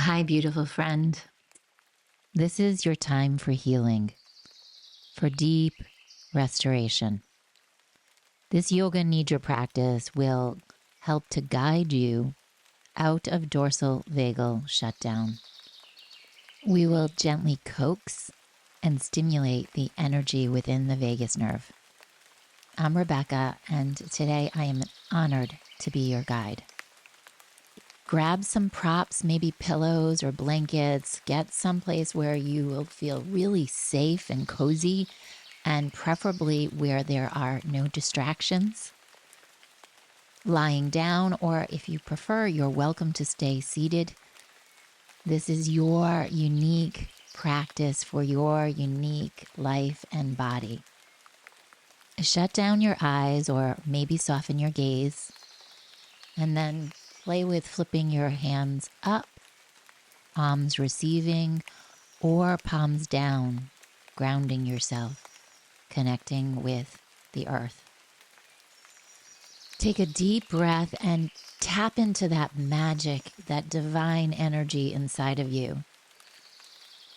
Hi, beautiful friend. This is your time for healing, for deep restoration. This Yoga Nidra practice will help to guide you out of dorsal vagal shutdown. We will gently coax and stimulate the energy within the vagus nerve. I'm Rebecca, and today I am honored to be your guide. Grab some props, maybe pillows or blankets. Get someplace where you will feel really safe and cozy, and preferably where there are no distractions. Lying down, or if you prefer, you're welcome to stay seated. This is your unique practice for your unique life and body. Shut down your eyes, or maybe soften your gaze, and then play with flipping your hands up, palms receiving, or palms down, grounding yourself, connecting with the earth. Take a deep breath and tap into that magic, that divine energy inside of you.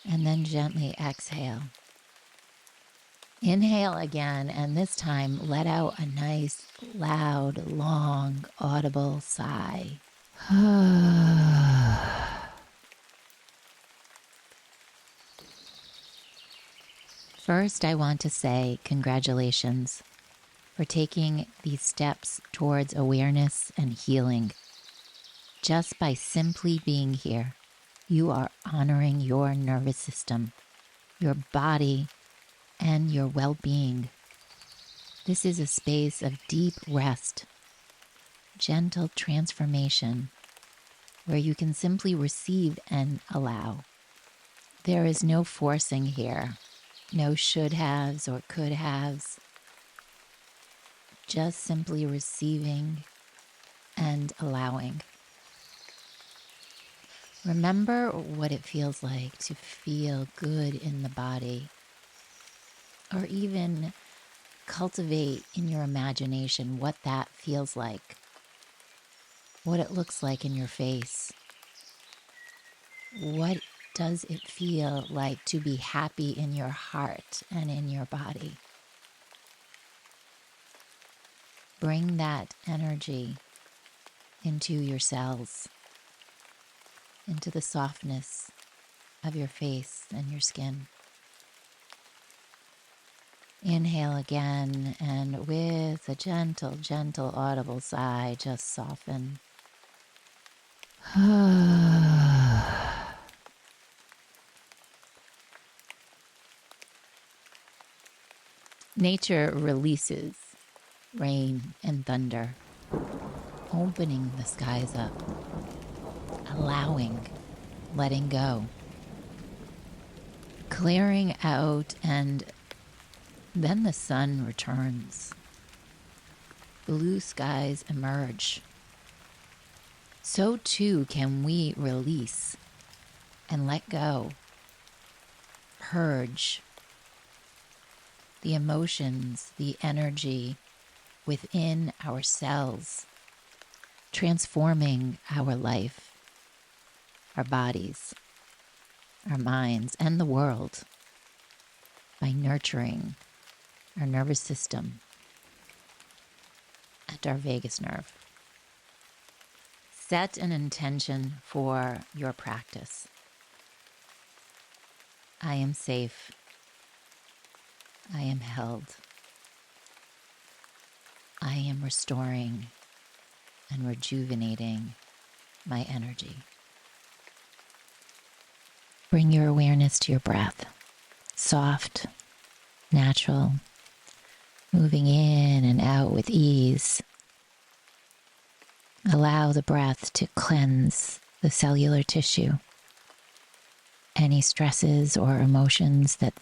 And then gently exhale. Inhale again, and this time let out a nice, loud, long, audible sigh. First, I want to say congratulations for taking these steps towards awareness and healing. Just by simply being here, you are honoring your nervous system, your body, and your well-being. This is a space of deep rest, gentle transformation, where you can simply receive and allow. There is no forcing here, no should-haves or could-haves, just simply receiving and allowing. Remember what it feels like to feel good in the body, or even cultivate in your imagination what that feels like, what it looks like in your face. What does it feel like to be happy in your heart and in your body? Bring that energy into your cells, into the softness of your face and your skin. Inhale again, and with a gentle, gentle, audible sigh, just soften. Nature releases rain and thunder, opening the skies up, allowing, letting go, clearing out, and then the sun returns. Blue skies emerge. So too can we release and let go, purge the emotions, the energy within ourselves, transforming our life, our bodies, our minds, and the world by nurturing our nervous system and our vagus nerve. Set an intention for your practice. I am safe. I am held. I am restoring and rejuvenating my energy. Bring your awareness to your breath. Soft, natural, moving in and out with ease. Allow the breath to cleanse the cellular tissue. Any stresses or emotions that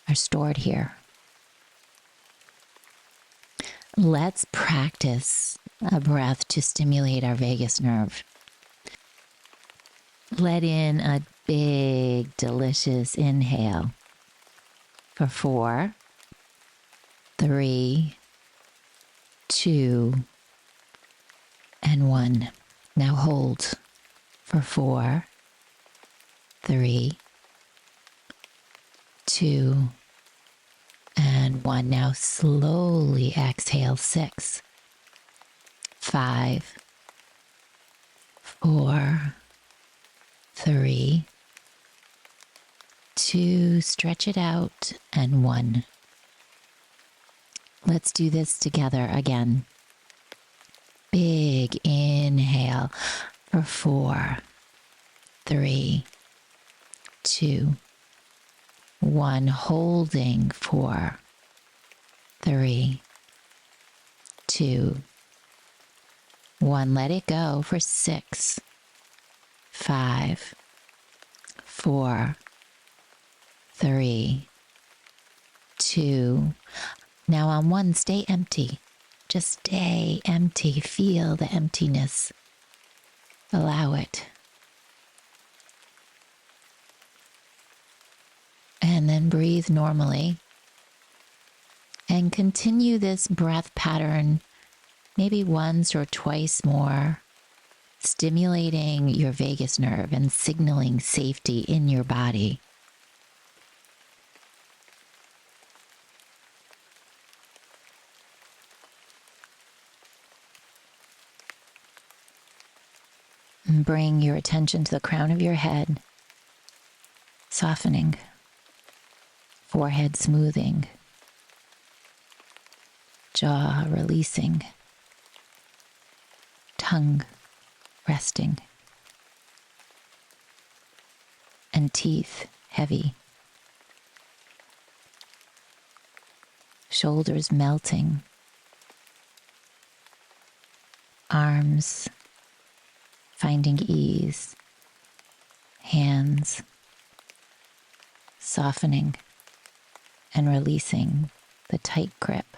are stored here. Let's practice a breath to stimulate our vagus nerve. Let in a big, delicious inhale for 4, 3, 2, and 1. Now hold for 4, 3, 2, and 1. Now slowly exhale. 6, 5, 4, 3, 2, stretch it out, and 1. Let's do this together again. Big inhale for 4, 3, 2, 1. Holding 4, 3, 2, 1. Let it go for 6, 5, 4, 3, 2. Now on 1, stay empty. Just stay empty. Feel the emptiness. Allow it. And then breathe normally. And continue this breath pattern maybe once or twice more, stimulating your vagus nerve and signaling safety in your body. And bring your attention to the crown of your head, softening, forehead smoothing, jaw releasing, tongue resting, and teeth heavy, shoulders melting, arms finding ease, hands softening and releasing the tight grip.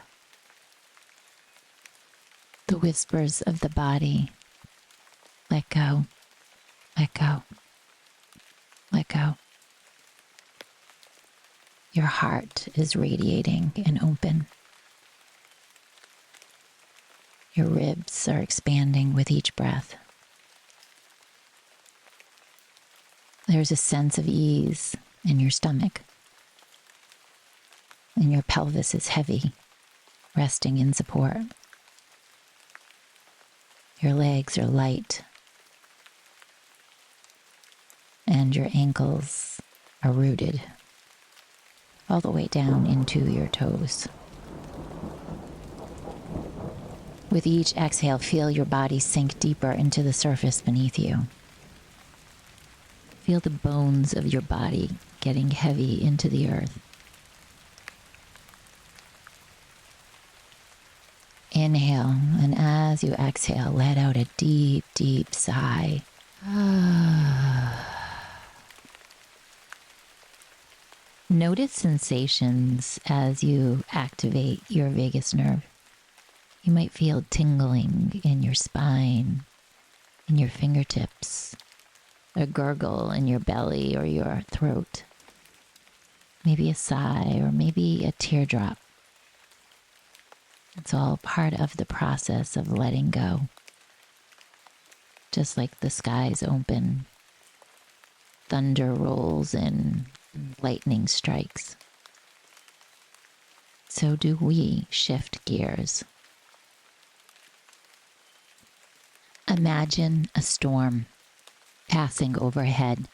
The whispers of the body, let go, let go, let go. Your heart is radiating and open. Your ribs are expanding with each breath. There's a sense of ease in your stomach, and your pelvis is heavy, resting in support. Your legs are light, and your ankles are rooted all the way down into your toes. With each exhale, feel your body sink deeper into the surface beneath you. Feel the bones of your body getting heavy into the earth. Inhale, and as you exhale, let out a deep, deep sigh. Notice sensations as you activate your vagus nerve. You might feel tingling in your spine, in your fingertips, a gurgle in your belly or your throat, maybe a sigh or maybe a teardrop. It's all part of the process of letting go. Just like the skies open, thunder rolls in, lightning strikes. So do we shift gears. Imagine a storm passing overhead,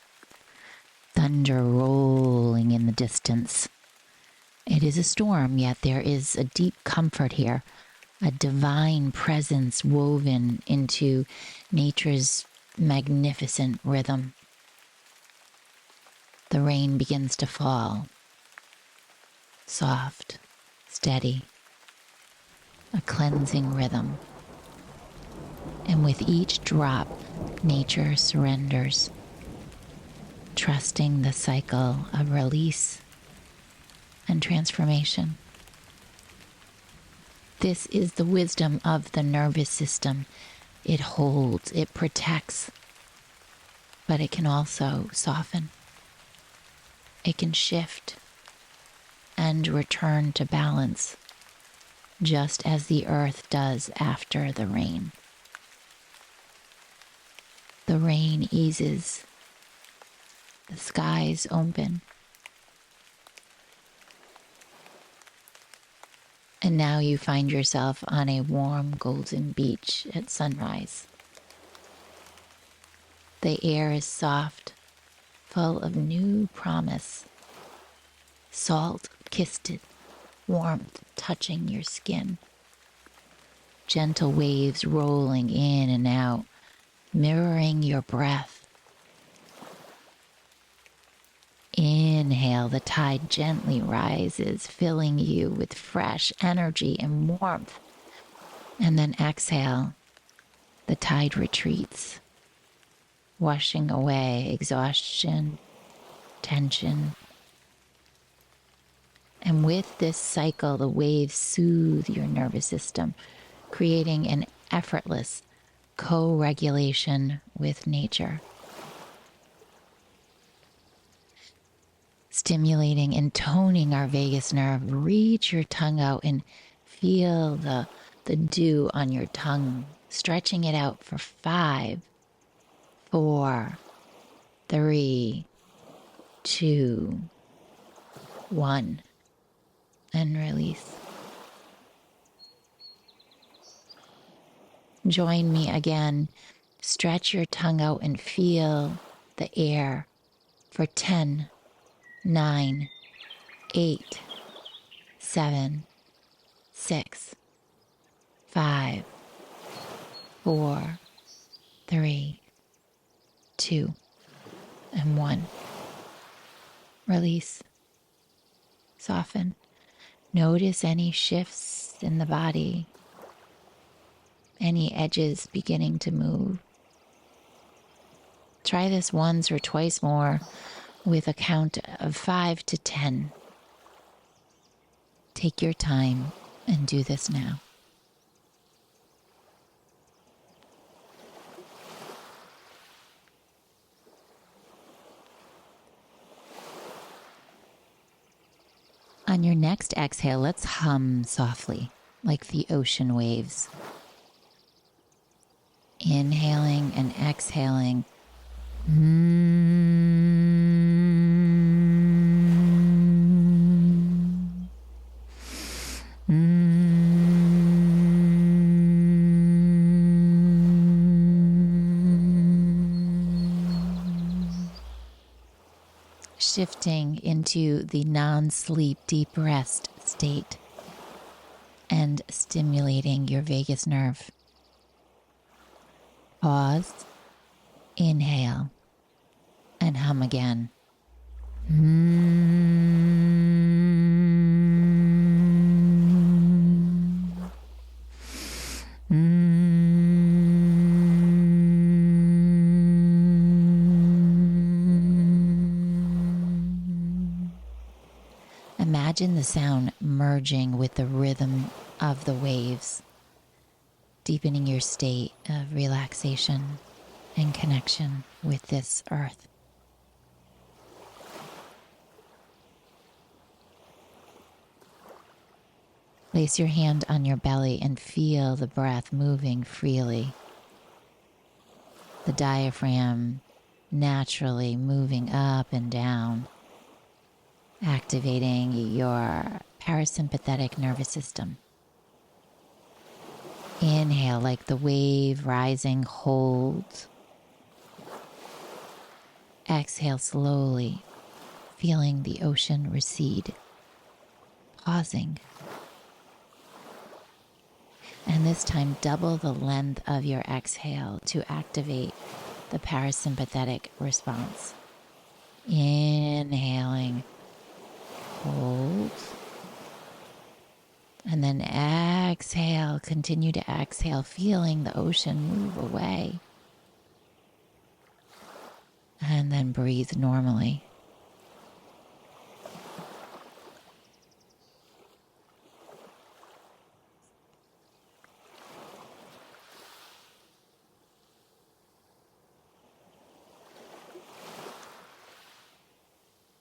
thunder rolling in the distance. It is a storm, yet there is a deep comfort here, a divine presence woven into nature's magnificent rhythm. The rain begins to fall, soft, steady, a cleansing rhythm. And with each drop, nature surrenders, trusting the cycle of release and transformation. This is the wisdom of the nervous system. It holds, it protects, but it can also soften. It can shift and return to balance, just as the earth does after the rain. The rain eases, The skies open. And now you find yourself on a warm golden beach at sunrise. The air is soft, full of new promise. Salt-kissed warmth touching your skin. Gentle waves rolling in and out, mirroring your breath. Inhale, the tide gently rises, filling you with fresh energy and warmth. And then exhale, the tide retreats, washing away exhaustion, tension. And with this cycle, the waves soothe your nervous system, creating an effortless co-regulation with nature. Stimulating and toning our vagus nerve, reach your tongue out and feel the dew on your tongue, stretching it out for 5, 4, 3, 2, 1, and release. Join me again. Stretch your tongue out and feel the air for 10, 9, 8, 7, 6, 5, 4, 3, 2, and 1. Release. Soften. Notice any shifts in the body, any edges beginning to move. Try this once or twice more with a count of 5 to 10. Take your time and do this now. On your next exhale, let's hum softly, like the ocean waves. Inhaling and exhaling. Shifting into the non-sleep deep rest state and stimulating your vagus nerve. Pause, inhale, and hum again. Imagine the sound merging with the rhythm of the waves, deepening your state of relaxation and connection with this earth. Place your hand on your belly and feel the breath moving freely. The diaphragm naturally moving up and down, activating your parasympathetic nervous system. Inhale like the wave rising, hold. Exhale slowly, feeling the ocean recede. Pausing. And this time double the length of your exhale to activate the parasympathetic response. Inhaling, hold. And then exhale, continue to exhale, feeling the ocean move away. And then breathe normally.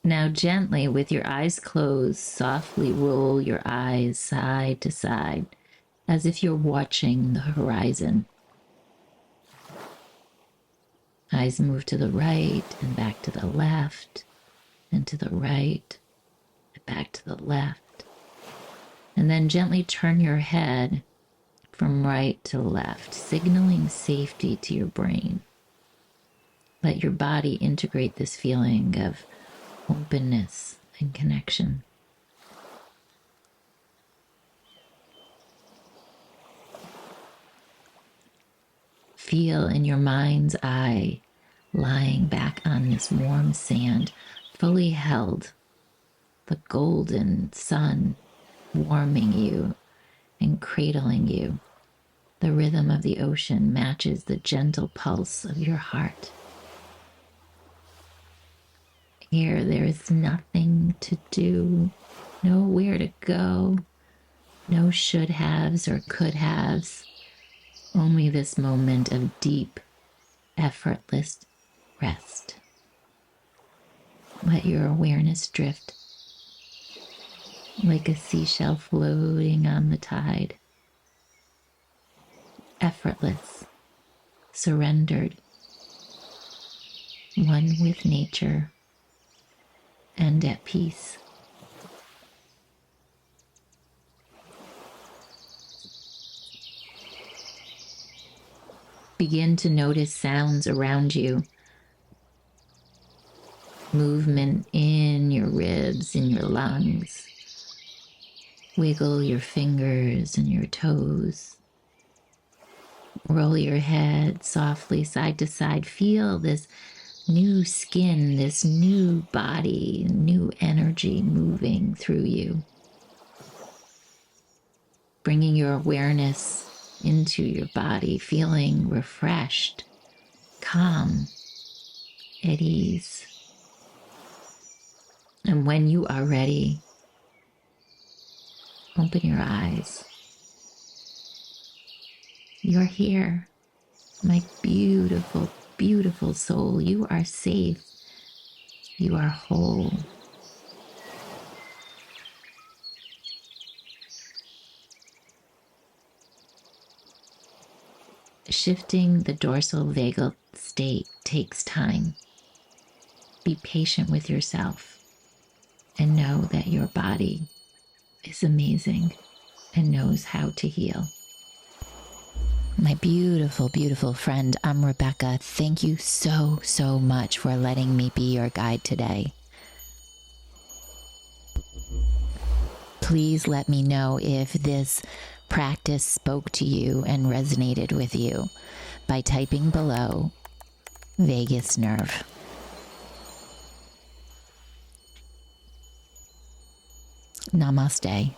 Now gently, with your eyes closed, softly roll your eyes side to side, as if you're watching the horizon. Eyes move to the right and back to the left, and to the right and back to the left. And then gently turn your head from right to left, signaling safety to your brain. Let your body integrate this feeling of openness and connection. Feel in your mind's eye, lying back on this warm sand, fully held, the golden sun warming you and cradling you. The rhythm of the ocean matches the gentle pulse of your heart. Here, there is nothing to do, nowhere to go, no should haves or could haves, only this moment of deep, effortless rest. Let your awareness drift like a seashell floating on the tide. Effortless, surrendered, one with nature, and at peace. Begin to notice sounds around you. Movement in your ribs, in your lungs. Wiggle your fingers and your toes. Roll your head softly side to side. Feel this new skin, this new body, new energy moving through you. Bringing your awareness into your body, feeling refreshed, calm, at ease. And when you are ready, open your eyes. You're here, my beautiful, beautiful soul. You are safe. You are whole. Shifting the dorsal vagal state takes time. Be patient with yourself and know that your body is amazing and knows how to heal. My beautiful, beautiful friend, I'm Rebecca. Thank you so, so much for letting me be your guide today. Please let me know if this practice spoke to you and resonated with you by typing below vagus nerve. Namaste.